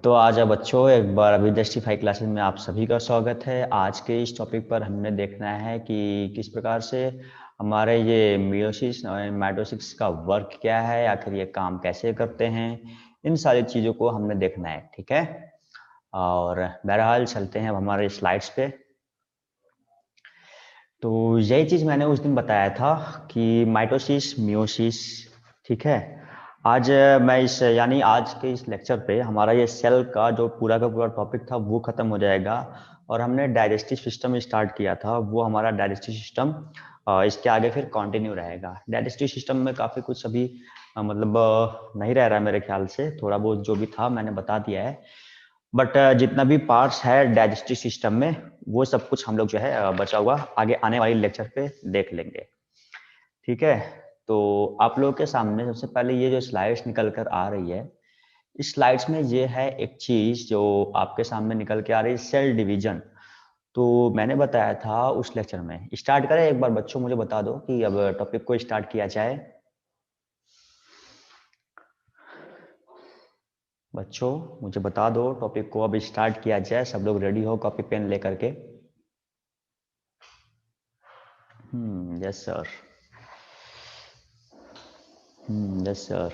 तो आज बच्चों एक बार अभी जस्टिफाई क्लासेस में आप सभी का स्वागत है। आज के इस टॉपिक पर हमने देखना है कि किस प्रकार से हमारे ये मियोसिस और माइटोसिस का वर्क क्या है, आखिर ये काम कैसे करते हैं, इन सारी चीज़ों को हमने देखना है। ठीक है, और बहरहाल चलते हैं अब हमारे स्लाइड्स पे। तो यही चीज़ मैंने उस दिन बताया था कि माइटोसिस मियोसिस। ठीक है, आज मैं इस यानी आज के इस लेक्चर पे हमारा ये सेल का पूरा टॉपिक था वो खत्म हो जाएगा। और हमने डाइजेस्टिव सिस्टम स्टार्ट किया था, वो हमारा डाइजेस्टिव सिस्टम इसके आगे फिर कंटिन्यू रहेगा। डाइजेस्टिव सिस्टम में काफ़ी कुछ अभी नहीं रह रहा है मेरे ख्याल से, थोड़ा बहुत जो भी था मैंने बता दिया है। बट जितना भी पार्ट्स है डाइजेस्टिव सिस्टम में वो सब कुछ हम लोग जो है बचा हुआ आगे आने वाली लेक्चर पे देख लेंगे। ठीक है, तो आप लोगों के सामने सबसे पहले ये जो स्लाइड्स निकल कर आ रही है, इस स्लाइड्स में ये है एक चीज जो आपके सामने निकल के आ रही है, सेल डिवीजन। तो मैंने बताया था उस लेक्चर में, स्टार्ट करें एक बार बच्चों, मुझे बता दो कि अब टॉपिक को स्टार्ट किया जाए। बच्चों मुझे बता दो टॉपिक को अब स्टार्ट किया जाए, सब लोग रेडी हो कॉपी पेन लेकर के। Yes sir. Yes sir.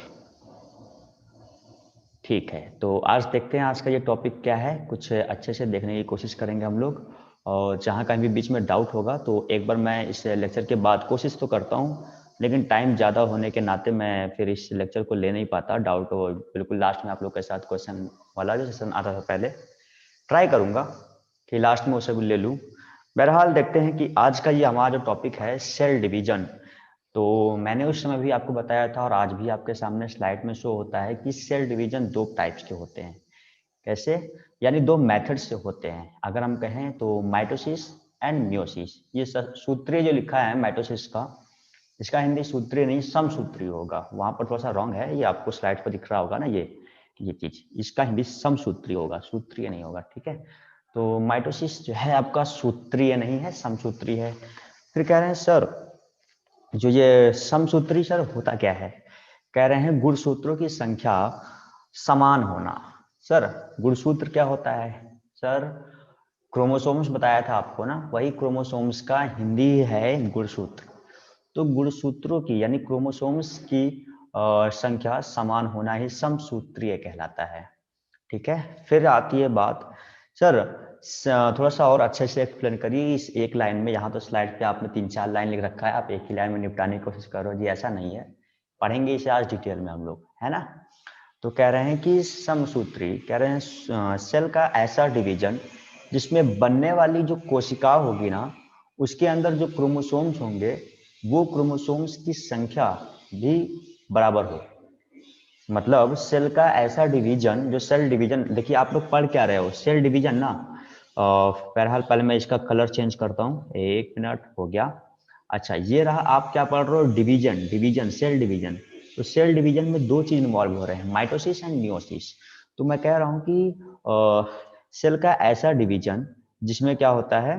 ठीक है, तो आज देखते हैं आज का ये टॉपिक क्या है, कुछ अच्छे से देखने की कोशिश करेंगे हम लोग। और जहाँ कहीं भी बीच में डाउट होगा तो एक बार मैं इस लेक्चर के बाद कोशिश तो करता हूँ, लेकिन टाइम ज़्यादा होने के नाते मैं फिर इस लेक्चर को ले नहीं पाता। डाउट हो बिल्कुल लास्ट में आप लोग के साथ क्वेश्चन वाला जो सेशन आता था पहले, ट्राई करूँगा कि लास्ट में उसे भी ले लूँ। बहरहाल देखते हैं कि आज का ये हमारा जो टॉपिक है सेल डिवीजन। तो मैंने उस समय भी आपको बताया था और आज भी आपके सामने स्लाइड में शो होता है कि सेल डिवीजन दो टाइप्स के होते हैं। कैसे? यानी दो मेथड से होते हैं। अगर हम कहें तो माइटोसिस एंड मियोसिस। ये सूत्रीय जो लिखा है माइटोसिस का, इसका हिंदी सूत्रीय नहीं समसूत्री होगा। वहां पर थोड़ा सा रॉन्ग है, ये आपको स्लाइड पर दिख रहा होगा ना, ये चीज, इसका हिंदी समसूत्री होगा, सूत्रीय नहीं होगा। ठीक है, तो माइटोसिस जो है आपका सूत्रीय नहीं है, समसूत्री है। फिर कह रहे हैं सर जो ये समसूत्री सर होता क्या है? कह रहे हैं गुणसूत्रों की संख्या समान होना। सर गुणसूत्र क्या होता है? सर क्रोमोसोम्स बताया था आपको ना, वही क्रोमोसोम्स का हिंदी है गुणसूत्र। तो गुणसूत्रों की यानी क्रोमोसोम्स की संख्या समान होना ही समसूत्रीय कहलाता है। ठीक है, फिर आती है बात, सर थोड़ा सा और अच्छे से एक्सप्लेन करिए इस एक लाइन में। यहाँ तो स्लाइड पे आपने 3-4 लाइन लिख रखा है, आप एक ही लाइन में निपटाने की कोशिश करो जी, ऐसा नहीं है। पढ़ेंगे इसे आज डिटेल में हम लोग, है ना। तो कह रहे हैं कि समसूत्री, कह रहे हैं सेल का ऐसा डिवीजन जिसमें बनने वाली जो कोशिका होगी ना, उसके अंदर जो क्रोमोसोम्स होंगे वो क्रोमोसोम्स की संख्या भी बराबर हो। मतलब सेल का ऐसा डिवीजन, जो सेल डिवीजन, देखिए आप लोग पढ़ क्या रहे हो, सेल डिवीजन ना। बहरहाल पहले मैं इसका कलर चेंज करता हूँ, 1 मिनट हो गया। अच्छा ये रहा, आप क्या पढ़ रहे हो, डिवीजन, डिवीजन सेल डिवीजन। तो सेल डिवीजन में दो चीज इन्वॉल्व हो रहे हैं, माइटोसिस एंड मियोसिस। तो मैं कह रहा हूँ कि सेल का ऐसा डिवीजन जिसमें क्या होता है,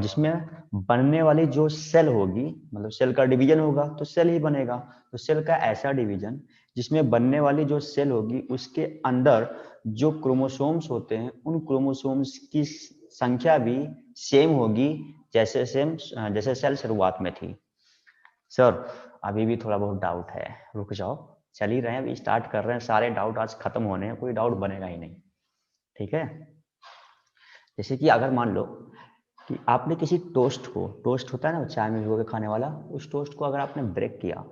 जिसमें बनने वाली जो सेल होगी, मतलब सेल का डिवीजन होगा तो सेल ही बनेगा। तो सेल का ऐसा डिवीजन जिसमें बनने वाली जो सेल होगी उसके अंदर जो क्रोमोसोम्स होते हैं उन क्रोमोसोम्स की संख्या भी सेम होगी, जैसे सेल शुरुआत में थी। सर अभी भी थोड़ा बहुत डाउट है, रुक जाओ, चल ही रहे हैं, अभी स्टार्ट कर रहे हैं, सारे डाउट आज खत्म होने हैं, कोई डाउट बनेगा ही नहीं। ठीक है, जैसे कि अगर मान लो कि आपने किसी टोस्ट होता है ना चाय में भिगो के खाने वाला, उस टोस्ट को अगर आपने ब्रेक किया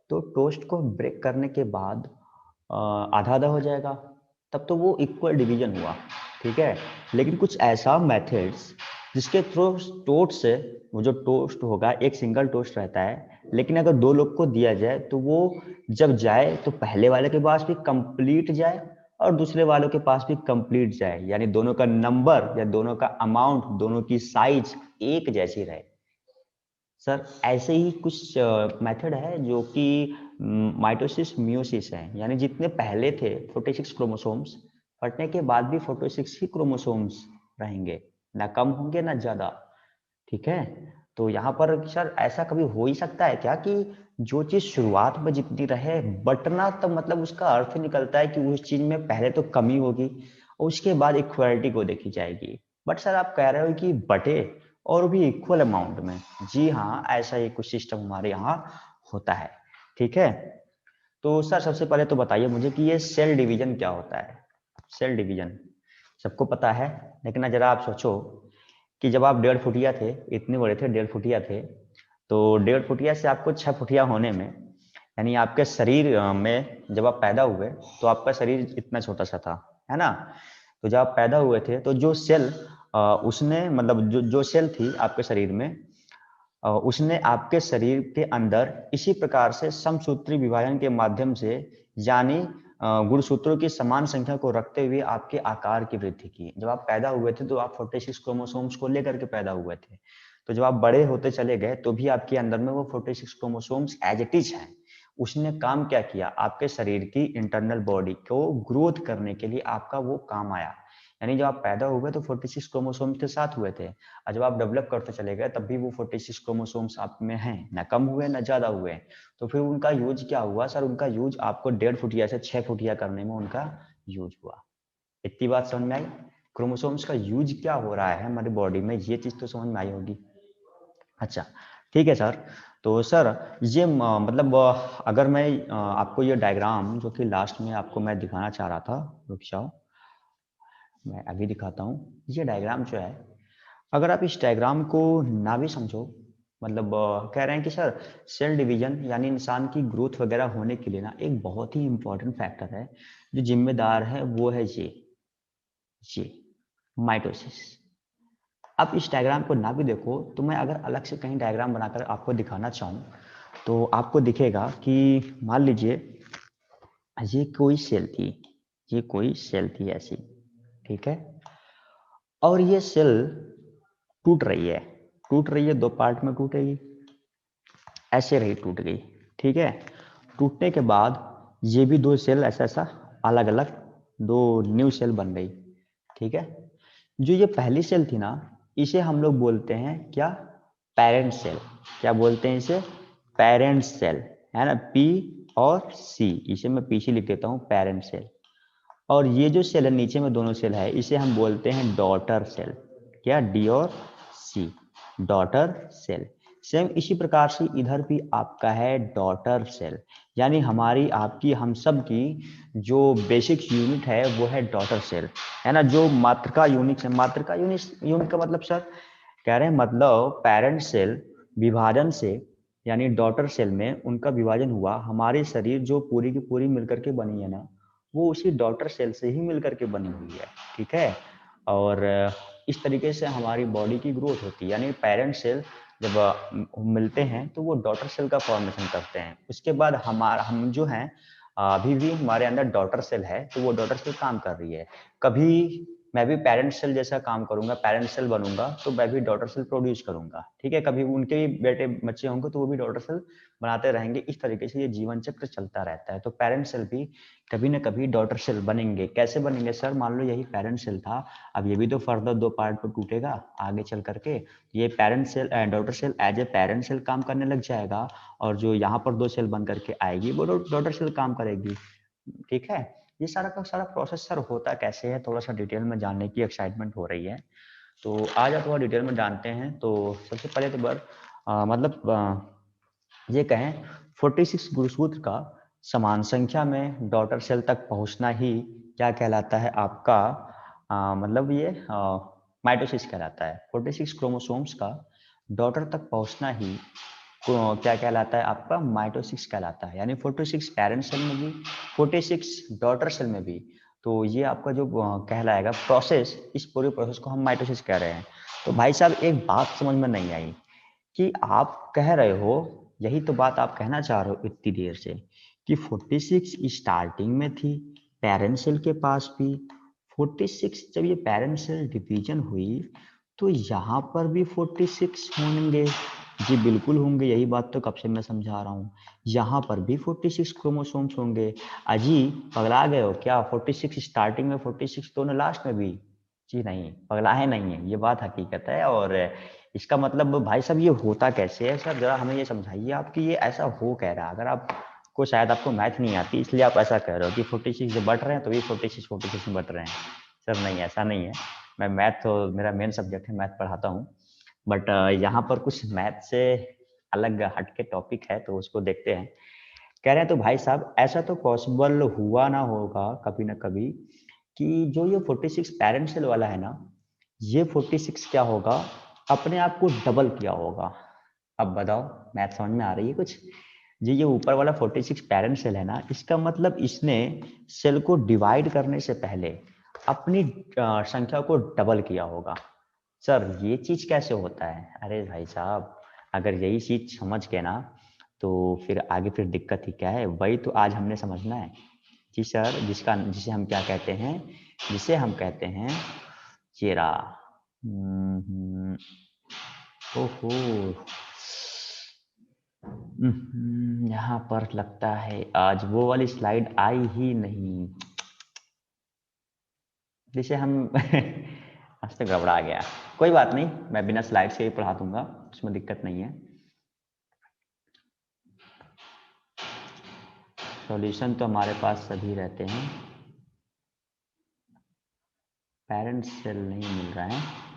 तो टोस्ट को ब्रेक करने के बाद आधा आधा हो जाएगा, तब तो वो इक्वल डिवीजन हुआ। ठीक है, लेकिन कुछ ऐसा मेथड्स जिसके थ्रू टोस्ट से, वो जो टोस्ट होगा एक सिंगल टोस्ट रहता है, लेकिन अगर दो लोग को दिया जाए तो वो जब जाए तो पहले वाले के पास भी कंप्लीट जाए और दूसरे वालों के पास भी कंप्लीट जाए, यानी दोनों का नंबर या दोनों का अमाउंट, दोनों की साइज एक जैसी रहे। सर ऐसे ही कुछ मेथड है जो कि माइटोसिस मियोसिस है, यानी जितने पहले थे 46 क्रोमोसोम्स, फटने के बाद भी 46 ही क्रोमोसोम्स रहेंगे, ना कम होंगे ना ज्यादा। ठीक है, तो यहाँ पर सर ऐसा कभी हो ही सकता है क्या कि जो चीज शुरुआत में जितनी रहे बटना, तब मतलब उसका अर्थ निकलता है कि उस चीज में पहले तो कमी होगी और उसके बाद इक्वालिटी को देखी जाएगी। बट सर आप कह रहे हो कि बटे और भी इक्वल अमाउंट में। जी हाँ, ऐसा ही कुछ सिस्टम हमारे यहाँ होता है। ठीक है, तो सर सबसे पहले तो बताइए मुझे कि ये सेल डिवीजन क्या होता है। सेल डिवीजन सबको पता है, लेकिन जरा आप सोचो कि जब आप 1.5 फुटिया थे, इतने बड़े थे, 1.5 फुटिया थे, तो 1.5 फुटिया से आपको 6 फुटिया होने में, यानी आपके शरीर में जब आप पैदा हुए तो आपका शरीर इतना छोटा सा था, है ना। तो जब आप पैदा हुए थे तो जो सेल उसने मतलब जो सेल थी आपके शरीर में, उसने आपके शरीर के अंदर इसी प्रकार से समसूत्री विभाजन के माध्यम से, यानी गुणसूत्रों की समान संख्या को रखते हुए आपके आकार की वृद्धि की। जब आप पैदा हुए थे तो आप 46 क्रोमोसोम्स को लेकर के पैदा हुए थे, तो जब आप बड़े होते चले गए तो भी आपके अंदर में वो 46 क्रोमोसोम्स एज इट इज हैं। उसने काम क्या किया, आपके शरीर की इंटरनल बॉडी को ग्रोथ करने के लिए आपका वो काम आया। यानी जब आप पैदा हुए तो 46 क्रोमोसोम के साथ हुए थे, और जब आप डेवलप करते चले गए तब भी वो 46 क्रोमोसोम्स आप में हैं, ना कम हुए ना ज्यादा हुए। तो फिर उनका यूज क्या हुआ सर, उनका यूज आपको 1.5 फुटिया से 6 फुटिया करने में उनका यूज हुआ। इतनी बात समझ में आई। क्रोमोसोम्स का यूज क्या हो रहा है हमारी बॉडी में, ये चीज तो समझ में आई होगी। अच्छा, ठीक है सर। तो सर ये मतलब अगर मैं आपको ये डायग्राम जो कि लास्ट में आपको मैं दिखाना चाह रहा था, रुक जाओ मैं अभी दिखाता हूँ। ये डायग्राम जो है, अगर आप इस डायग्राम को ना भी समझो, मतलब कह रहे हैं कि सर सेल डिवीजन यानी इंसान की ग्रोथ वगैरह होने के लिए ना एक बहुत ही इंपॉर्टेंट फैक्टर है जो जिम्मेदार है, वो है ये माइटोसिस। आप इस डायग्राम को ना भी देखो तो मैं अगर अलग से कहीं डायग्राम बनाकर आपको दिखाना चाहूँ तो आपको दिखेगा कि मान लीजिए ये कोई सेल थी, ये कोई सेल थी ऐसी, ठीक है। और ये सेल टूट रही है, टूट रही है, 2 पार्ट में टूटेगी, ऐसे रही टूट गई, ठीक है। टूटने के बाद ये भी 2 सेल ऐसा ऐसा अलग अलग 2 न्यू सेल बन गई, ठीक है। जो ये पहली सेल थी ना, इसे हम लोग बोलते हैं क्या, पेरेंट सेल। क्या बोलते हैं इसे, पेरेंट सेल, है ना, पी और सी, इसे मैं पीछे लिख देता हूँ, पेरेंट सेल। और ये जो सेल है नीचे में दोनों सेल है, इसे हम बोलते हैं डॉटर सेल। क्या, डी और सी, डॉटर सेल। सेम इसी प्रकार से इधर भी आपका है डॉटर सेल, यानी हमारी आपकी हम सब की जो बेसिक यूनिट है वो है डॉटर सेल, है ना। जो मातृका यूनिट है, मातृका यूनिट, यूनिट का मतलब सर कह रहे हैं मतलब पेरेंट सेल विभाजन से, यानी डॉटर सेल में उनका विभाजन हुआ, हमारी शरीर जो पूरी की पूरी मिलकर के बनी है ना, वो उसी डॉटर सेल से ही मिलकर के बनी हुई है, ठीक है। और इस तरीके से हमारी बॉडी की ग्रोथ होती है, यानी पेरेंट सेल जब मिलते हैं तो वो डॉटर सेल का फॉर्मेशन करते हैं। उसके बाद हम जो हैं अभी भी हमारे अंदर डॉटर सेल है, तो वो डॉटर सेल काम कर रही है। कभी मैं भी पेरेंट सेल जैसा काम करूंगा, पेरेंट सेल बनूंगा तो मैं भी डॉटर सेल प्रोड्यूस करूंगा, ठीक है। कभी उनके भी बेटे बच्चे होंगे तो वो भी डॉटर सेल बनाते रहेंगे। इस तरीके से ये जीवन चक्र चलता रहता है। तो पेरेंट सेल भी कभी ना कभी डॉटर सेल बनेंगे। कैसे बनेंगे सर, मान लो यही पेरेंट सेल था, अब ये भी तो फर्दर 2 पार्ट में टूटेगा आगे चल करके। ये parent cell daughter cell as a parent cell काम करने लग जाएगा, और जो यहाँ पर 2 सेल बन करके आएगी वो डॉटर सेल काम करेगी, ठीक है। ये सारा का सारा प्रोसेस सर होता कैसे है, थोड़ा सा डिटेल में जानने की एक्साइटमेंट हो रही है, तो आज आप थोड़ा डिटेल में जानते हैं। तो सबसे पहले तो मतलब ये कहें 46 गुणसूत्र का समान संख्या में डॉटर सेल तक पहुंचना ही क्या कहलाता है आपका, मतलब ये माइटोसिस कहलाता है। 46 क्रोमोसोम्स का डॉटर तक पहुंचना ही क्या कहलाता है आपका, माइटोसिस कहलाता है। यानी 46 पेरेंट सेल में भी, 46 डॉटर सेल में भी। तो ये आपका जो कहलाएगा प्रोसेस, इस पूरे प्रोसेस को हम माइटोसिस कह रहे हैं। तो भाई साहब एक बात समझ में नहीं आई कि आप कह रहे हो, यही तो बात आप कहना चाह रहे हो इतनी देर से, कि 46 स्टार्टिंग में थी पेरेंट सेल के पास भी, 46 जब ये पेरेंट सेल डिवीजन हुई तो यहाँ पर भी 46 होंगे। जी बिल्कुल होंगे, यही बात तो कब से मैं समझा रहा हूँ। यहाँ पर भी 46 क्रोमोसोम्स होंगे। अजी पगला गए हो क्या, 46 स्टार्टिंग में, 46 दोनों लास्ट में भी? जी नहीं, पगलाए नहीं है, ये बात हकीकत है। और इसका मतलब भाई साहब ये होता कैसे है सर, जरा हमें ये समझाइए आप कि ये ऐसा हो कह रहा है। अगर आपको शायद आपको मैथ नहीं आती इसलिए आप ऐसा कह रहे हो कि 46 जब बढ़ रहे हैं तो ये 46 में बढ़ रहे हैं। सर नहीं, ऐसा नहीं है। मैं मैथ तो मेरा मेन सब्जेक्ट है, मैथ पढ़ाता हूँ, बट यहाँ पर कुछ मैथ से अलग हट के टॉपिक है तो उसको देखते हैं। कह रहे हैं तो भाई साहब ऐसा तो पॉसिबल हुआ ना होगा कभी ना कभी कि जो ये 46 पेरेंट सेल वाला है ना, ये 46 क्या होगा, अपने आप को डबल किया होगा। अब बताओ, मैथ समझ में आ रही है कुछ? जी, ये ऊपर वाला 46 पेरेंट सेल है ना, इसका मतलब इसने सेल को डिवाइड करने से पहले अपनी संख्या को डबल किया होगा। सर ये चीज कैसे होता है? अरे भाई साहब, अगर यही चीज समझ के ना तो फिर आगे फिर दिक्कत ही क्या है, वही तो आज हमने समझना है। जी सर, जिसे हम क्या कहते हैं, जिसे हम कहते हैं चेरा। ओहो, यहाँ पर लगता है आज वो वाली स्लाइड आई ही नहीं, जिसे हम आज तो गड़बड़ा गया। कोई बात नहीं, मैं बिना स्लाइड से ही पढ़ा दूंगा, उसमें दिक्कत नहीं है। सॉल्यूशन तो हमारे पास सभी रहते हैं, पेरेंट्स सेल नहीं मिल रहा है।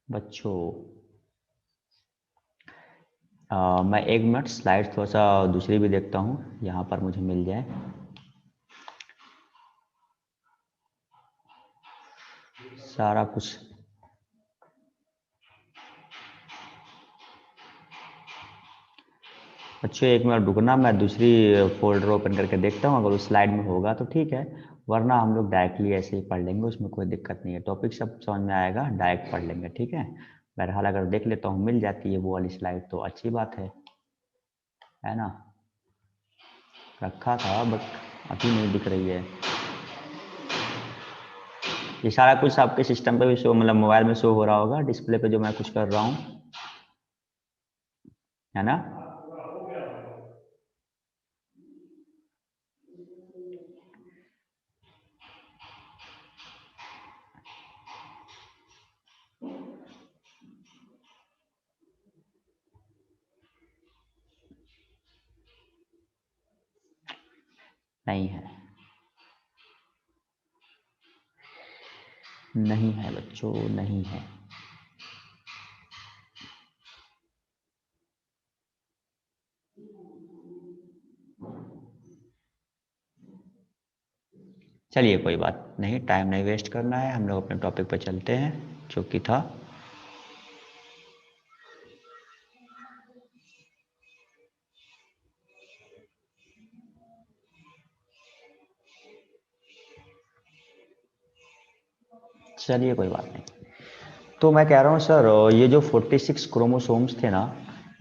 बच्चों मैं 1 मिनट स्लाइड थोड़ा सा दूसरी भी देखता हूँ, यहाँ पर मुझे मिल जाए। सारा कुछ बच्चों 1 मिनट रुकना, मैं दूसरी फोल्डर ओपन करके देखता हूँ, अगर उस स्लाइड में होगा तो ठीक है, वरना हम लोग डायरेक्टली ऐसे ही पढ़ लेंगे, उसमें कोई दिक्कत नहीं है। टॉपिक सब समझ में आएगा, डायरेक्ट पढ़ लेंगे, ठीक है। बहरहाल अगर देख लेता हूँ मिल जाती है वो वाली स्लाइड तो अच्छी बात है ना। रखा था बट अभी नहीं दिख रही है। ये सारा कुछ आपके सिस्टम पे भी शो, मतलब मोबाइल में शो हो रहा होगा डिस्प्ले पे जो मैं कुछ कर रहा हूँ, है ना। नहीं है, नहीं है बच्चों, नहीं है। चलिए कोई बात नहीं, टाइम नहीं वेस्ट करना है, हम लोग अपने टॉपिक पर चलते हैं जो कि था। चलिए कोई बात नहीं, तो मैं कह रहा हूँ सर, ये जो 46 क्रोमोसोम्स थे ना,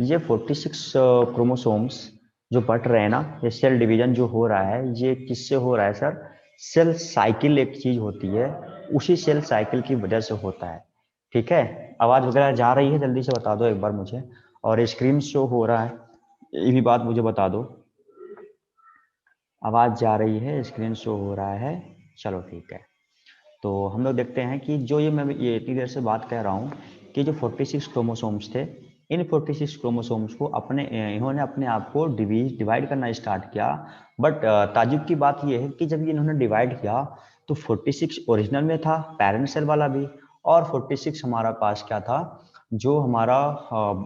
ये 46 क्रोमोसोम्स जो बट रहे हैं ना, ये सेल डिवीजन जो हो रहा है ये किससे हो रहा है सर? सेल साइकिल एक चीज होती है, उसी सेल साइकिल की वजह से होता है। ठीक है, आवाज वगैरह जा रही है, जल्दी से बता दो एक बार मुझे, और स्क्रीन शो हो रहा है ये भी बात मुझे बता दो। आवाज जा रही है, स्क्रीन शो हो रहा है, चलो ठीक है। तो हम लोग देखते हैं कि जो ये इतनी देर से बात कह रहा हूँ कि जो 46 क्रोमोसोम्स थे, इन 46 क्रोमोसोम्स को इन्होंने अपने आप को डिवाइड करना स्टार्ट किया। बट ताजुब की बात ये है कि जब ये इन्होंने डिवाइड किया तो 46 ओरिजिनल में था, पेरेंट सेल वाला भी, और 46 हमारा पास क्या था, जो हमारा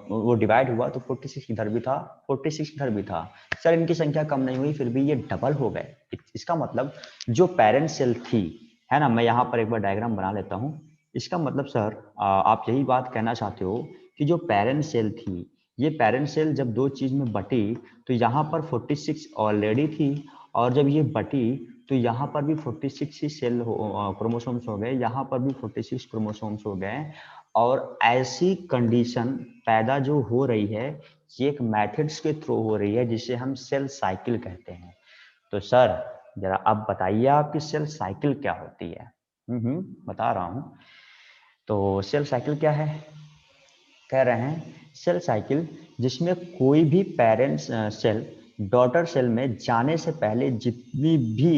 वो डिवाइड हुआ तो 46 इधर भी था, 46 इधर भी था। सर इनकी संख्या कम नहीं हुई, फिर भी ये डबल हो गए। इसका मतलब जो पेरेंट सेल थी, है ना, मैं यहाँ पर एक बार डायग्राम बना लेता हूँ। इसका मतलब सर आप यही बात कहना चाहते हो कि जो पेरेंट सेल थी, ये पेरेंट सेल जब दो चीज में बटी तो यहाँ पर 46 ऑलरेडी थी, और जब ये बटी तो यहाँ पर भी 46 ही सेल क्रोमोसोम्स हो गए, यहाँ पर भी 46 क्रोमोसोम्स हो गए। और ऐसी कंडीशन पैदा जो हो रही है, ये एक मैथड्स के थ्रू हो रही है जिसे हम सेल साइकिल कहते हैं। तो सर जरा आप बताइए आपकी सेल साइकिल क्या होती है? बता रहा हूँ। तो सेल साइकिल क्या है? कह रहे हैं सेल साइकिल जिसमें कोई भी पेरेंट्स सेल डॉटर सेल में जाने से पहले जितनी भी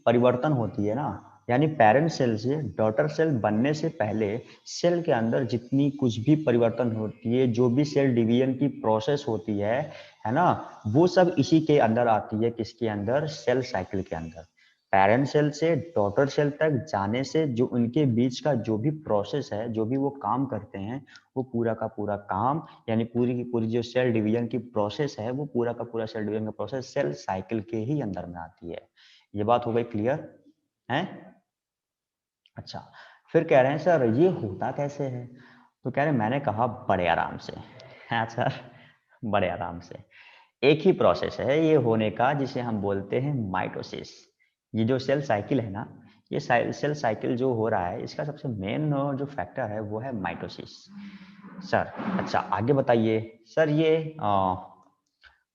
परिवर्तन होती है ना, यानी पेरेंट सेल से डॉटर सेल बनने से पहले सेल के अंदर जितनी कुछ भी परिवर्तन होती है, जो भी सेल डिवीजन की प्रोसेस होती है ना, वो सब इसी के अंदर आती है। किसके अंदर? सेल साइकिल के अंदर। पेरेंट सेल से डॉटर सेल तक जाने से जो उनके बीच का जो भी प्रोसेस है, जो भी वो काम करते हैं, वो पूरा का पूरा काम, यानी पूरी की पूरी जो सेल डिवीजन की प्रोसेस है, वो पूरा का पूरा सेल डिवीजन का प्रोसेस सेल साइकिल के ही अंदर में आती है। ये बात हो गई क्लियर है? अच्छा, फिर कह रहे हैं सर ये होता कैसे है? तो कह रहे हैं, मैंने कहा बड़े आराम से। हाँ सर, बड़े आराम से। एक ही प्रोसेस है ये होने का, जिसे हम बोलते हैं माइटोसिस। ये जो सेल साइकिल है ना, ये सेल साइकिल जो हो रहा है, इसका सबसे मेन जो फैक्टर है वो है माइटोसिस। सर अच्छा आगे बताइए। सर ये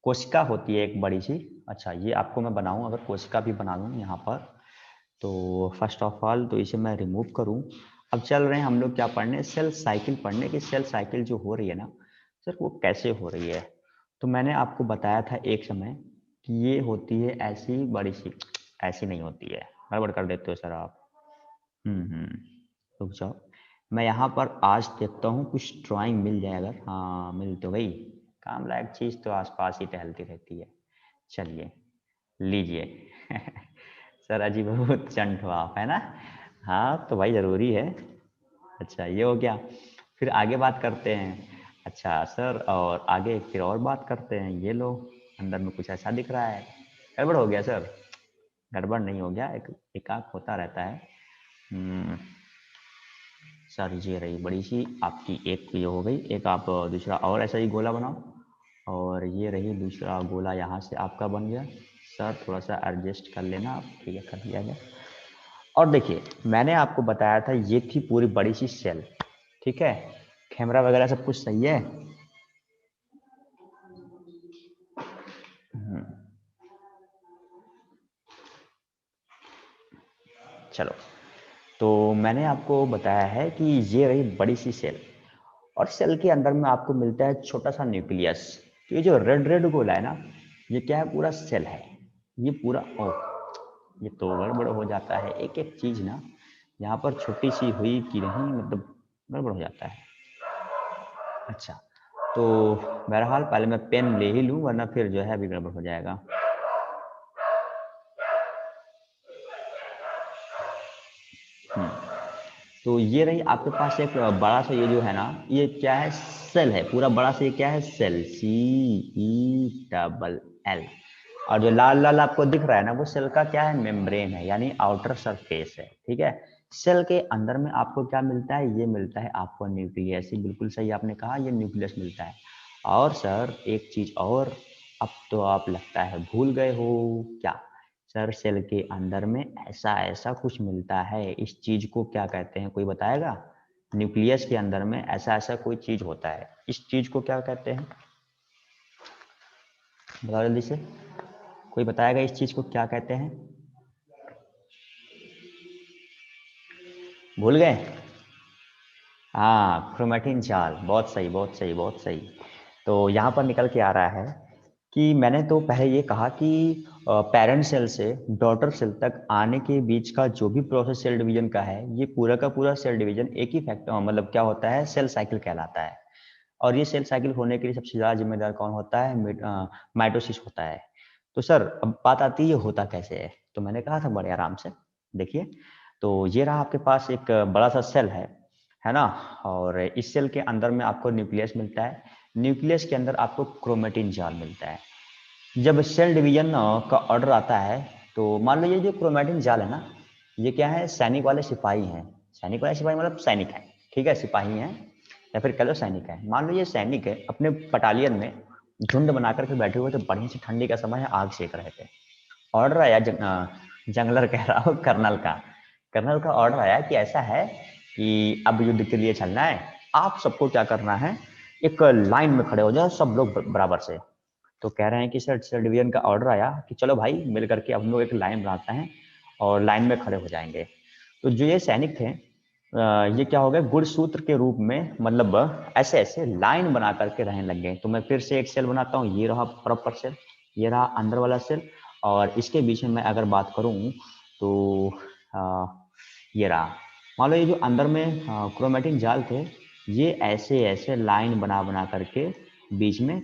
कोशिका होती है एक बड़ी सी। अच्छा, ये आपको मैं बनाऊं, अगर कोशिका भी बना लूं यहाँ पर, तो फर्स्ट ऑफ ऑल तो इसे मैं रिमूव करूं। अब चल रहे हैं हम लोग क्या पढ़ने? सेल साइकिल पढ़ने की। सेल साइकिल जो हो रही है ना सर, वो कैसे हो रही है? तो मैंने आपको बताया था एक समय कि ये होती है ऐसी बड़ी सी, ऐसी नहीं होती है। गड़बड़ कर देते हो सर आप। हम्म, रुक जाओ, मैं यहाँ पर आज देखता हूँ कुछ ड्राइंग मिल जाए अगर। हाँ मिल तो गई। काम लायक चीज़ तो आसपास ही टहलती रहती है। चलिए लीजिए। सर अजीब बहुत चंट हो आप, है ना? हाँ तो भाई ज़रूरी है। अच्छा ये हो गया। फिर आगे बात करते हैं। अच्छा सर, और आगे फिर और बात करते हैं। ये लो, अंदर में कुछ ऐसा दिख रहा है। गड़बड़ हो गया सर? गड़बड़ नहीं हो गया, एक एकाक होता रहता है। हम्म, सर ये रही बड़ी सी आपकी एक ये हो गई। एक आप दूसरा और ऐसा ही गोला बनाओ, और ये रही दूसरा गोला यहाँ से आपका बन गया। सर थोड़ा सा एडजस्ट कर लेना आप, ठीक है कर दिया गया। और देखिए, मैंने आपको बताया था ये थी पूरी बड़ी सी सेल, ठीक है? कैमरा वगैरह सब कुछ सही है? चलो, तो मैंने आपको बताया है कि ये रही बड़ी सी सेल, और सेल के अंदर में आपको मिलता है छोटा सा न्यूक्लियस। तो ये जो रेड रेड गोला है ना, ये क्या है? पूरा सेल है। ये पूरा, ओ ये तो गड़बड़ हो जाता है एक एक चीज ना, यहाँ पर छोटी सी हुई कि नहीं, मतलब गड़बड़ हो जाता है। अच्छा, तो बहरहाल पहले मैं पेन ले ही लूँ, वरना फिर जो है अभी गड़बड़ हो जाएगा। तो ये रही आपके पास एक बड़ा सा, ये जो है ना, ये क्या है? सेल है पूरा बड़ा सा। ये क्या है? Cell, CELL। और जो लाल लाल आपको दिख रहा है ना, वो सेल का क्या है? मेम्ब्रेन है, यानी आउटर सरफेस है, ठीक है? सेल के अंदर में आपको क्या मिलता है? ये मिलता है आपको न्यूक्लियस। ये बिल्कुल सही आपने कहा, ये न्यूक्लियस मिलता है। और सर एक चीज और, अब तो आप लगता है भूल गए हो क्या? सर सेल के अंदर में ऐसा ऐसा कुछ मिलता है, इस चीज को क्या कहते हैं? कोई बताएगा? न्यूक्लियस के अंदर में ऐसा ऐसा कोई चीज होता है, इस चीज को क्या कहते हैं? बताओ जल्दी से, कोई बताएगा इस चीज को क्या कहते हैं? भूल गए? हाँ, क्रोमेटिन जाल। बहुत सही, बहुत सही, बहुत सही। तो यहाँ पर निकल के आ रहा है कि मैंने तो पहले ये कहा कि पेरेंट सेल से डॉटर सेल तक आने के बीच का जो भी प्रोसेस सेल डिवीजन का है, ये पूरा का पूरा सेल डिवीजन एक ही फैक्टर, मतलब क्या होता है? सेल साइकिल कहलाता है। और ये सेल साइकिल होने के लिए सबसे ज्यादा जिम्मेदार कौन होता है? माइटोसिस होता है। तो सर अब बात आती है ये होता कैसे है? तो मैंने कहा था बड़े आराम से। देखिए, तो ये रहा आपके पास एक बड़ा सा सेल है ना? और इस सेल के अंदर में आपको न्यूक्लियस मिलता है। न्यूक्लियस के अंदर आपको क्रोमेटिन जाल मिलता है। जब सेल डिवीजन का ऑर्डर आता है, तो मान लो ये जो क्रोमेटिन जाल है ना, ये क्या है? सैनिक वाले सिपाही हैं। सैनिक वाले सिपाही मतलब सैनिक हैं, ठीक है? सिपाही हैं, या फिर कह लो सैनिक है। मान लो ये सैनिक है, अपने बटालियन में झुंड बना करके बैठे हुए थे, बढ़िया सी ठंडी का समय है, आग सेक रहे थे। ऑर्डर आया जंगलर कह रहा हूँ, कर्नल का ऑर्डर आया कि ऐसा है कि अब युद्ध के लिए चलना है। आप सबको क्या करना है? एक लाइन में खड़े हो जाओ सब लोग बराबर से। तो कह रहे हैं कि सर सर डिवीजन का ऑर्डर आया कि चलो भाई मिल करके हम लोग एक लाइन बनाते हैं और लाइन में खड़े हो जाएंगे। तो जो ये सैनिक थे, ये क्या हो गया? गुणसूत्र के रूप में, मतलब ऐसे ऐसे लाइन बना करके रहने लग गए। तो मैं फिर से एक सेल बनाता हूँ। ये रहा प्रॉपर सेल, ये रहा अंदर वाला सेल, और इसके बीच में मैं अगर बात करूँ तो ये रहा। मान लो ये जो अंदर में क्रोमेटिन जाल थे, ये ऐसे ऐसे लाइन बना बना करके बीच में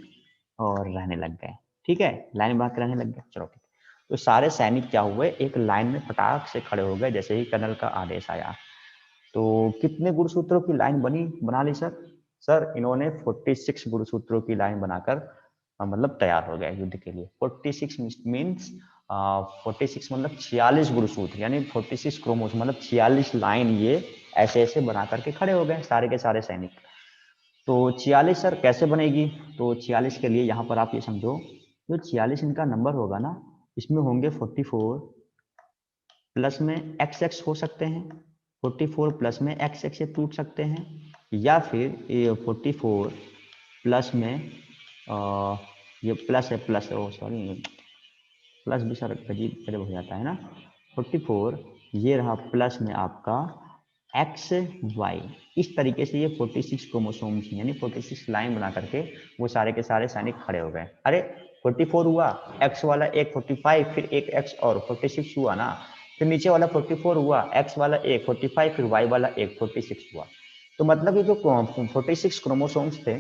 और रहने लग गए। ठीक है, लाइन बना के रहने लग गए। चलो ठीक। तो सारे सैनिक क्या हुए, एक लाइन में फटाक से खड़े हो गए जैसे ही कर्नल का आदेश आया। तो कितने गुरुसूत्रों की लाइन बना ली सर? सर इन्होंने 46 गुरुसूत्रों की लाइन बनाकर मतलब तैयार हो गए युद्ध के लिए। 46 मीन्स 46 मतलब 46 गुरुसूत्र, यानी 46 क्रोमोस मतलब 46 लाइन ये ऐसे ऐसे बना करके खड़े हो गए सारे के सारे सैनिक। तो 46 सर कैसे बनेगी? तो 46 के लिए यहाँ पर आप ये समझो, जो 46 इनका नंबर होगा ना, इसमें होंगे 44 प्लस में एक्स एक्स हो सकते हैं, 44 प्लस में एक्स एक्स से टूट सकते हैं, या फिर ये 44 प्लस में ये प्लस है, प्लस ओ सॉरी प्लस भी सर अजीब गजब हो जाता है ना। 44 ये रहा प्लस में आपका एक्स वाई। इस तरीके से ये 46 क्रोमोसोम्स यानी 46 लाइन बना करके वो सारे के सारे सैनिक खड़े हो गए। अरे 44 हुआ, एक्स वाला एक 45, फिर एक एक्स और 46 हुआ ना, फिर नीचे वाला 44 हुआ, एक्स वाला एक 45, फिर वाई वाला एक 46 हुआ। तो मतलब ये जो 46 क्रोमोसोम्स थे,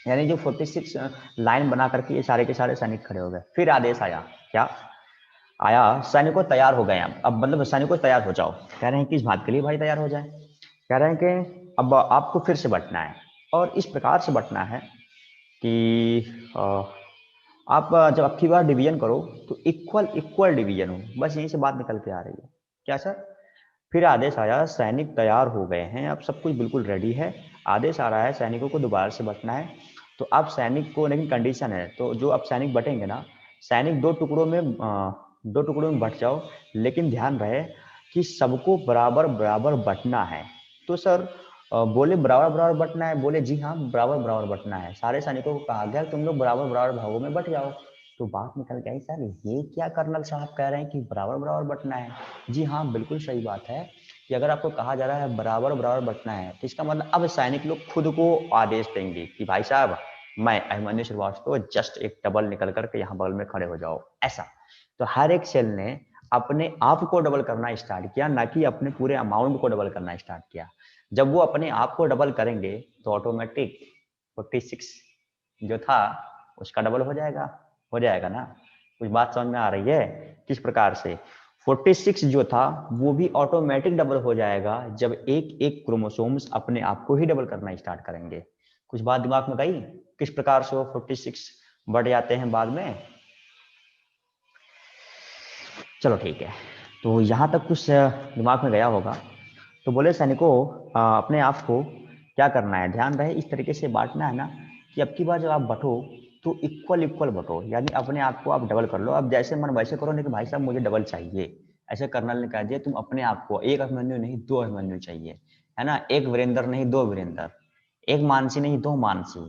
यानी जो 46 लाइन बना करके ये सारे के सारे सैनिक खड़े हो गए। फिर आदेश आया, क्या आया? सैनिकों तैयार हो गए। अब मतलब सैनिकों तैयार हो जाओ। कह रहे हैं किस बात के लिए भाई तैयार हो जाए? कह रहे हैं कि अब आपको फिर से बंटना है, और इस प्रकार से बंटना है कि आप जब अबकी बार डिवीजन करो तो इक्वल इक्वल डिवीजन हो। बस यहीं से बात निकल के आ रही है। क्या सर? फिर आदेश आया, सैनिक तैयार हो गए हैं, अब सब कुछ बिल्कुल रेडी है। आदेश आ रहा है सैनिकों को दोबारा से बंटना है। तो अब सैनिक को, लेकिन कंडीशन है, तो जो अब सैनिक बटेंगे ना, सैनिक दो टुकड़ों में बट जाओ, लेकिन ध्यान रहे कि सबको बराबर बराबर बंटना है। तो सर बोले बराबर बराबर बंटना है, बोले जी हाँ बराबर बराबर बंटना है। सारे सैनिकों को कहा गया तुम लोग बराबर बराबर भागों में बट जाओ। तो बात निकल गई, सर ये क्या कर्नल साहब कह रहे हैं कि बराबर बराबर बंटना है? जी हाँ बिल्कुल सही बात है कि अगर आपको कहा जा रहा है बराबर बराबर बंटना है, तो इसका मतलब अब सैनिक लोग खुद को आदेश देंगे कि भाई साहब मैं अभिमन्यु श्रीवास्तव जस्ट एक डबल निकल करके यहाँ बगल में खड़े हो जाओ, ऐसा। तो हर एक सेल ने अपने आप को डबल करना स्टार्ट किया, ना कि अपने पूरे अमाउंट को डबल करना स्टार्ट किया। जब वो अपने आप को डबल करेंगे तो ऑटोमेटिक 46 जो था उसका डबल हो जाएगा ना। कुछ बात समझ में आ रही है? किस प्रकार से 46 जो था वो भी ऑटोमेटिक डबल हो जाएगा जब एक एक क्रोमोसोम्स अपने आप को ही डबल करना स्टार्ट करेंगे। कुछ बात दिमाग में गई किस प्रकार से वो 46 बढ़ जाते हैं बाद में? चलो ठीक है, तो यहाँ तक कुछ दिमाग में गया होगा। तो बोले सैनिकों अपने आप को क्या करना है, ध्यान रहे इस तरीके से बांटना है ना कि अब की बार जब आप बटो तो इक्वल इक्वल बटो, यानी अपने आप को आप डबल कर लो। अब जैसे मन वैसे करो, नहीं कि भाई साहब मुझे डबल चाहिए। ऐसे कर्नल ने कह दिया तुम अपने आप को एक अभिमन्यु नहीं दो अभिमन्यु चाहिए, है ना, एक वीरेंद्र नहीं दो वीरेंद्र, एक मानसी नहीं दो मानसी,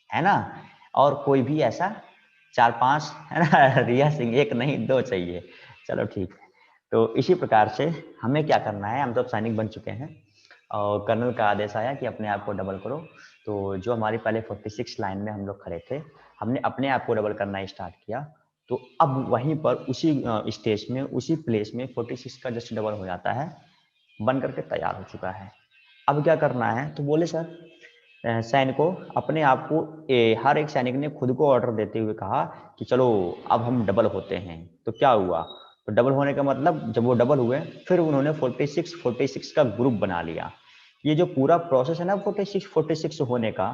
है ना, और कोई भी ऐसा चार पांच, है ना रिया सिंह एक नहीं दो चाहिए। चलो ठीक है। तो इसी प्रकार से हमें क्या करना है, हम तो सैनिक बन चुके हैं और कर्नल का आदेश आया कि अपने आप को डबल करो। तो जो हमारी पहले 46 लाइन में हम लोग खड़े थे, हमने अपने आप को डबल करना स्टार्ट किया। तो अब वहीं पर उसी स्टेज में उसी प्लेस में 46 का जस्ट डबल हो जाता है, बन करके तैयार हो चुका है। अब क्या करना है? तो बोले सर सैनिकों अपने आप को हर एक सैनिक ने खुद को ऑर्डर देते हुए कहा कि चलो अब हम डबल होते हैं। तो क्या हुआ? तो डबल होने का मतलब जब वो डबल हुए फिर उन्होंने 46 का ग्रुप बना लिया। ये जो पूरा प्रोसेस है ना 46 होने का,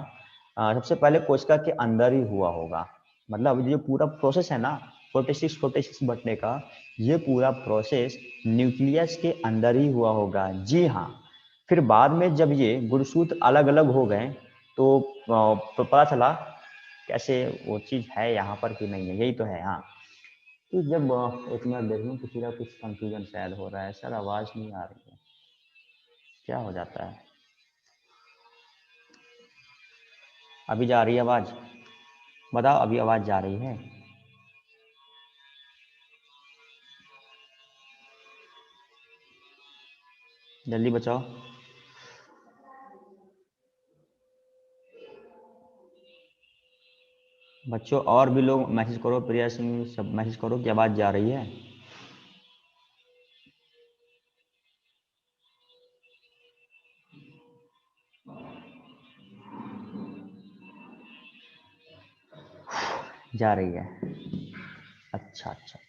सबसे पहले कोशिका के अंदर ही हुआ होगा। मतलब ये पूरा प्रोसेस है ना 46 बटने का, ये पूरा प्रोसेस न्यूक्लियस के अंदर ही हुआ होगा। जी हाँ। फिर बाद में जब ये गुणसूत्र अलग अलग हो गए तो पता चला कैसे वो चीज़ है यहाँ पर कि नहीं है, यही तो है। हाँ, कि जब एक मिनट देख लूँ, किसी का कुछ कंफ्यूजन शायद हो रहा है सर, आवाज़ नहीं आ रही है, क्या हो जाता है? अभी जा रही है आवाज़? बताओ अभी आवाज़ जा रही है? जल्दी बचाओ। बच्चों और भी लोग मैसेज करो, प्रिया सिंह सब मैसेज करो कि आवाज़ जा रही है। जा रही है। अच्छा अच्छा।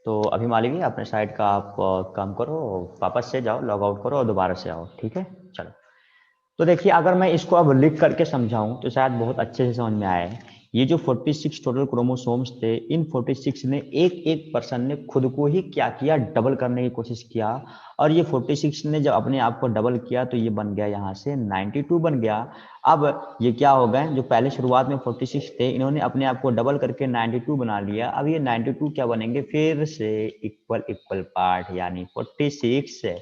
तो अभी मालिक अपने साइड का आप काम करो, वापस से जाओ, लॉग आउट करो और दोबारा से आओ, ठीक है। चलो, तो देखिए अगर मैं इसको अब लिख करके समझाऊं तो शायद बहुत अच्छे से समझ में आए। ये जो 46 टोटल क्रोमोसोम्स थे, इन 46 ने एक एक पर्सन ने खुद को ही क्या किया, डबल करने की कोशिश किया। और ये 46 ने जब अपने आप को डबल किया तो ये बन गया यहाँ से 92 बन गया। अब ये क्या हो गए, जो पहले शुरुआत में 46 थे, इन्होंने अपने आप को डबल करके 92 बना लिया। अब ये 92 क्या बनेंगे, फिर से इक्वल इक्वल पार्ट, यानी 46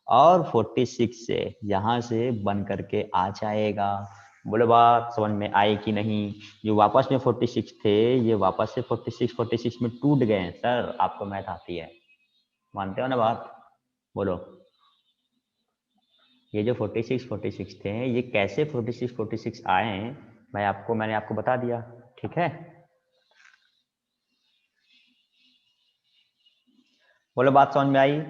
और 46 से यहाँ से बन करके आ जाएगा। बोलो बात समझ में आई कि नहीं। जो वापस में 46 थे, ये वापस से 46 में टूट गए हैं। सर आपको मैथ आती है, मानते हो ना बात, बोलो। ये जो 46 थे, ये कैसे 46 आए हैं, मैंने आपको बता दिया, ठीक है। बोलो बात समझ में आई।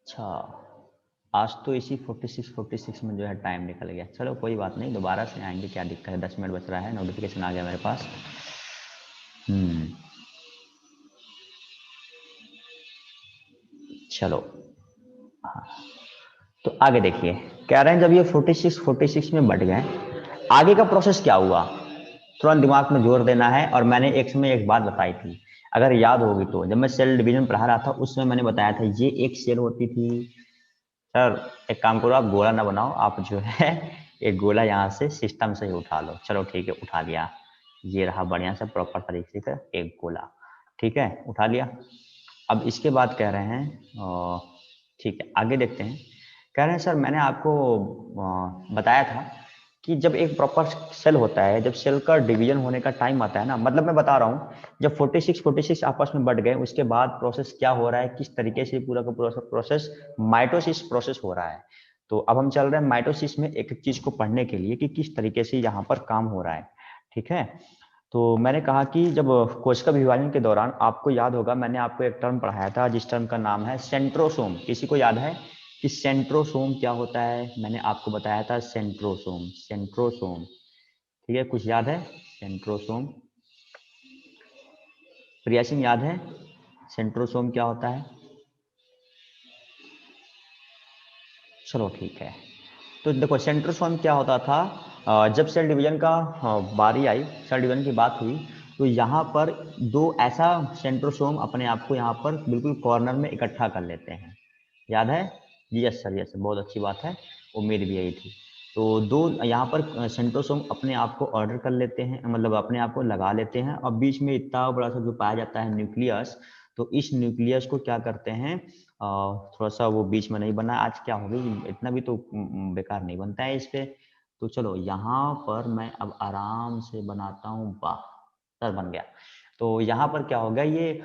अच्छा, आज तो इसी 46 में जो है टाइम निकल गया। चलो कोई बात नहीं, दोबारा से आएंगे, क्या दिक्कत है। 10 मिनट बच रहा है, नोटिफिकेशन आ गया मेरे पास। चलो, हाँ, तो आगे देखिए, कह रहे हैं जब ये 46 में बट गए, आगे का प्रोसेस क्या हुआ, तुरंत दिमाग में जोर देना है। और मैंने एक समय एक बात बताई थी, अगर याद होगी तो, जब मैं सेल डिवीजन पढ़ा रहा था उस समय मैंने बताया था, ये एक सेल होती थी। सर एक काम करो, आप गोला ना बनाओ, आप जो है एक गोला यहाँ से सिस्टम से ही उठा लो। चलो ठीक है, उठा लिया, ये रहा बढ़िया से प्रॉपर तरीके से एक गोला, ठीक है, उठा लिया। अब इसके बाद कह रहे हैं, ठीक है आगे देखते हैं। कह रहे हैं सर मैंने आपको बताया था कि जब एक प्रॉपर सेल होता है, जब सेल का डिवीजन होने का टाइम आता है ना, मतलब मैं बता रहा हूँ, जब 46 आपस में बढ़ गए, उसके बाद प्रोसेस क्या हो रहा है, किस तरीके से पूरा का प्रोसेस माइटोसिस प्रोसेस हो रहा है। तो अब हम चल रहे हैं माइटोसिस में एक एक चीज को पढ़ने के लिए कि किस तरीके से यहाँ पर काम हो रहा है, ठीक है। तो मैंने कहा कि जब कोशिका विभाजन के दौरान, आपको याद होगा मैंने आपको एक टर्म पढ़ाया था जिस टर्म का नाम है सेंट्रोसोम। किसी को याद है कि सेंट्रोसोम क्या होता है? मैंने आपको बताया था सेंट्रोसोम, सेंट्रोसोम, ठीक है, कुछ याद है सेंट्रोसोम? प्रिया सिंह याद है सेंट्रोसोम क्या होता है? चलो ठीक है, तो देखो सेंट्रोसोम क्या होता था, जब सेल डिवीजन का बारी आई, सेल डिवीजन की बात हुई, तो यहाँ पर दो ऐसा सेंट्रोसोम अपने आप को यहाँ पर बिल्कुल कॉर्नर में इकट्ठा कर लेते हैं। याद है? यस सर, यस, बहुत अच्छी बात है, उम्मीद भी यही थी। तो दो यहाँ पर सेंट्रोसोम अपने आप को ऑर्डर कर लेते हैं, मतलब अपने आप को लगा लेते हैं, और बीच में इतना बड़ा सा जो पाया जाता है न्यूक्लियस, तो इस न्यूक्लियस को क्या करते हैं, थोड़ा सा वो बीच में नहीं बना, आज क्या हो गई, इतना भी तो बेकार नहीं बनता है इस पे। तो चलो यहाँ पर मैं अब आराम से बनाता हूँ, वाह सर बन गया। तो यहाँ पर क्या होगा, ये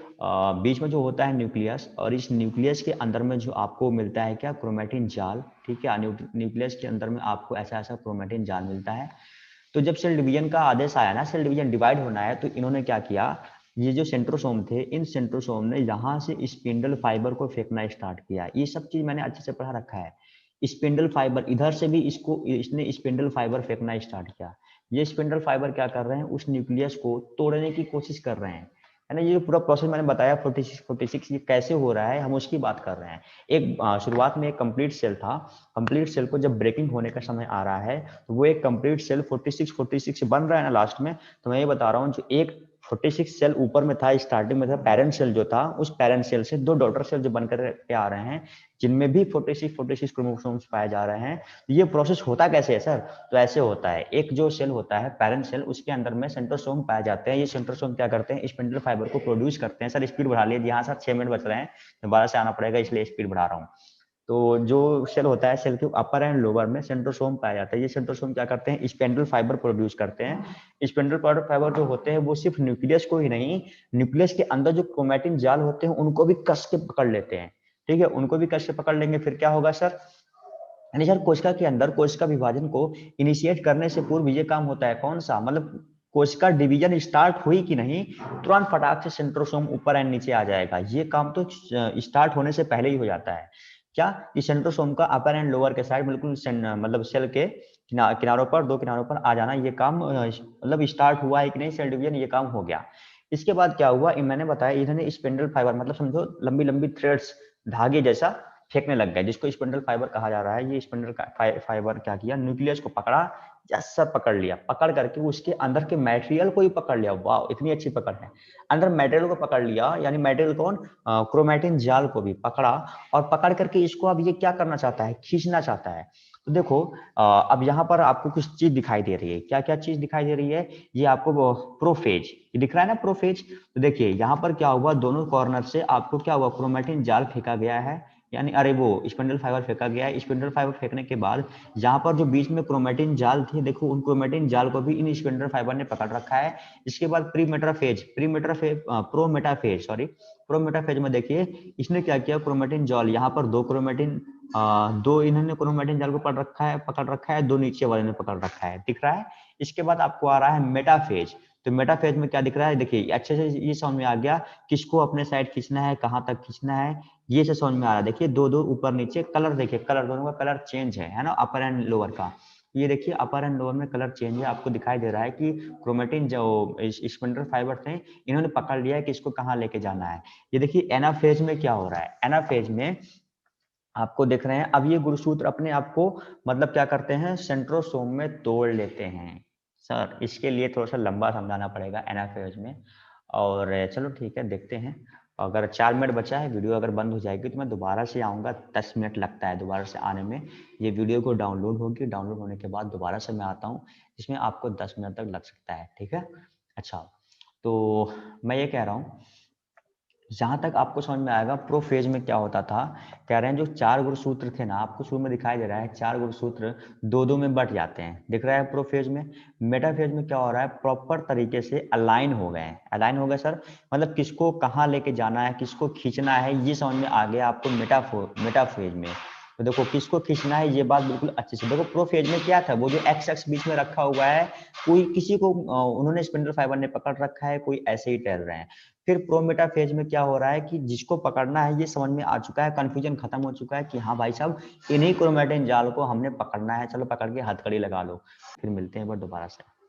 बीच में जो होता है न्यूक्लियस, और इस न्यूक्लियस के अंदर में जो आपको मिलता है क्या, क्रोमेटिन जाल, ठीक है। न्यूक्लियस के अंदर में आपको ऐसा ऐसा क्रोमेटिन जाल मिलता है। तो जब सेल डिवीजन का आदेश आया ना, सेल डिवीजन डिवाइड होना है, तो इन्होंने क्या किया, ये जो सेंट्रोसोम थे, इन सेंट्रोसोम ने यहाँ से स्पिंडल फाइबर को फेंकना स्टार्ट किया। ये सब चीज मैंने अच्छे से पढ़ा रखा है। स्पिंडल फाइबर इधर से भी इसने स्पिंडल फाइबर फेंकना स्टार्ट किया। ये स्पिंडल फाइबर क्या कर रहे हैं, उस न्यूक्लियस को तोड़ने की कोशिश कर रहे हैं, है ना। ये जो पूरा प्रोसेस मैंने बताया 46 ये कैसे हो रहा है, हम उसकी बात कर रहे हैं। एक शुरुआत में एक कंप्लीट सेल था, कंप्लीट सेल को जब ब्रेकिंग होने का समय आ रहा है, तो वो एक कंप्लीट सेल 46 बन रहा है ना लास्ट में। तो मैं ये बता रहा हूँ, जो एक 46 सेल ऊपर में था, स्टार्टिंग में था, पेरेंट सेल जो था, उस पेरेंट सेल से दो डॉटर सेल जो बनकर के आ रहे हैं, जिनमें भी 46 क्रोमोसोम्स पाए जा रहे हैं। तो ये प्रोसेस होता कैसे है सर? तो ऐसे होता है, एक जो सेल होता है पेरेंट सेल, उसके अंदर में सेंट्रोसोम पाए जाते हैं। ये सेंट्रोसोम क्या करते हैं, स्पिंडल फाइबर को प्रोड्यूस करते हैं। सर स्पीड बढ़ा लीजिए, यहाँ सर 6 मिनट बच रहे हैं, दोबारा से आना पड़ेगा इसलिए स्पीड बढ़ा रहा हूँ। तो जो सेल होता है, सेल के अपर एंड लोअर में सेंट्रोसोम पाया जाता है। ये सेंट्रोसोम क्या करते हैं, स्पेंडल फाइबर प्रोड्यूस करते हैं। स्पेंडल फाइबर जो होते हैं, वो सिर्फ न्यूक्लियस को ही नहीं, न्यूक्लियस के अंदर जो क्रोमेटिन जाल होते हैं उनको भी कस के पकड़ लेते हैं, ठीक है। उनको भी कस के पकड़ लेंगे, फिर क्या होगा सर, यानी सर कोशिका के अंदर कोशिका विभाजन को इनिशिएट करने से पूर्व ये काम होता है, कौन सा, मतलब कोशिका डिवीजन स्टार्ट हुई कि नहीं, तुरंत फटाक से सेंट्रोसोम ऊपर एंड नीचे आ जाएगा। ये काम तो स्टार्ट होने से पहले ही हो जाता है। क्या, कि सेंट्रोसोम का अपर एंड लोअर के साइड बिल्कुल मतलब सेल के किनारों पर, दो किनारों पर आ जाना, ये काम मतलब स्टार्ट हुआ है कि नहीं सेल डिवीजन, ये काम हो गया। इसके बाद क्या हुआ, मैंने बताया इन्होंने स्पिंडल फाइबर मतलब समझो लंबी लंबी थ्रेड्स, धागे जैसा फेंकने लग गए, जिसको स्पिंडल फाइबर कहा जा रहा है। ये स्पिंडल फाइबर क्या किया, न्यूक्लियस को पकड़ा, जैसा पकड़ लिया, पकड़ करके उसके अंदर के मटेरियल को भी पकड़ लिया। वाह, इतनी अच्छी पकड़ है। अंदर मटेरियल को पकड़ लिया, यानी मटेरियल कौन, क्रोमैटिन जाल को भी पकड़ा, और पकड़ करके इसको अब ये क्या करना चाहता है, खींचना चाहता है। तो देखो अब यहाँ पर आपको कुछ चीज दिखाई दे रही है। क्या क्या चीज दिखाई दे रही है, ये आपको प्रोफेज, ये दिख रहा है ना प्रोफेज। तो देखिए यहाँ पर क्या हुआ, दोनों कॉर्नर से आपको क्या हुआ, क्रोमैटिन जाल फेंका गया है, यानी अरे वो स्पिंडल फाइबर फेंका गया है। स्पिंडल फाइबर फेंकने के बाद यहाँ पर जो बीच में क्रोमैटिन जाल थी, देखो उन क्रोमैटिन जाल को भी इन स्पिंडल फाइबर ने पकड़ रखा है। इसके बाद प्रोमेटाफेज में देखिए इसने क्या किया, क्रोमैटिन जाल यहाँ पर दो इन्होंने क्रोमैटिन जाल को पकड़ रखा है, दो नीचे वाले ने पकड़ रखा है, दिख रहा है। इसके बाद आपको आ रहा है मेटाफेज। तो मेटाफेज में क्या दिख रहा है, देखिए अच्छे से ये समझ में आ गया किसको अपने साइड खींचना है, कहाँ तक खींचना है, ये से समझ में आ रहा है। देखिए दो दो ऊपर नीचे, कलर देखिए, कलर दोनों का कलर चेंज है ना, अपर एंड लोअर का। ये देखिए अपर एंड लोअर में कलर चेंज है, आपको दिखाई दे रहा है कि क्रोमैटिन जो स्पिंडल फाइबर थे, इन्होंने पकड़ लिया है कि इसको कहाँ लेके जाना है। ये देखिए एनाफेज में क्या हो रहा है, एनाफेज में आपको देख रहे हैं, अब ये गुणसूत्र अपने आप को मतलब क्या करते हैं, सेंट्रोसोम में तोड़ लेते हैं। सर इसके लिए थोड़ा सा लंबा समझाना पड़ेगा एनाफेज में, और चलो ठीक है देखते हैं। अगर 4 मिनट बचा है, वीडियो अगर बंद हो जाएगी तो मैं दोबारा से आऊँगा, 10 मिनट लगता है दोबारा से आने में। ये वीडियो को डाउनलोड होगी, डाउनलोड होने के बाद दोबारा से मैं आता हूँ, जिसमें आपको 10 मिनट तक लग सकता है, ठीक है। अच्छा, तो मैं ये कह रहा हूँ, जहां तक आपको समझ में आएगा प्रोफेज में क्या होता था, कह रहे हैं जो 4 गुणसूत्र थे ना, आपको शुरू में दिखाई दे रहा है 4 गुणसूत्र दो दो में बट जाते हैं, दिख रहा है प्रोफेज में। मेटाफेज में क्या हो रहा है, प्रॉपर तरीके से अलाइन हो गए हैं। अलाइन हो गए सर, मतलब किसको कहाँ लेके जाना है, किसको खींचना है, ये समझ में आ गया आपको मेटाफेज में। तो देखो किसको खींचना है, ये बात बिल्कुल अच्छे से देखो। प्रोफेज में क्या था, वो जो एक्स एक्स बीच में रखा हुआ है, कोई किसी को उन्होंने स्पिंडल फाइबर ने पकड़ रखा है, कोई ऐसे ही टहल रहे हैं। फिर प्रोमेटा फेज में क्या हो रहा है कि जिसको पकड़ना है ये समझ में आ चुका है, कंफ्यूजन खत्म हो चुका है कि हाँ भाई साहब इन्हीं क्रोमैटिन जाल को हमने पकड़ना है, चलो पकड़ के हथकड़ी लगा लो। फिर मिलते हैं एक बार दोबारा से।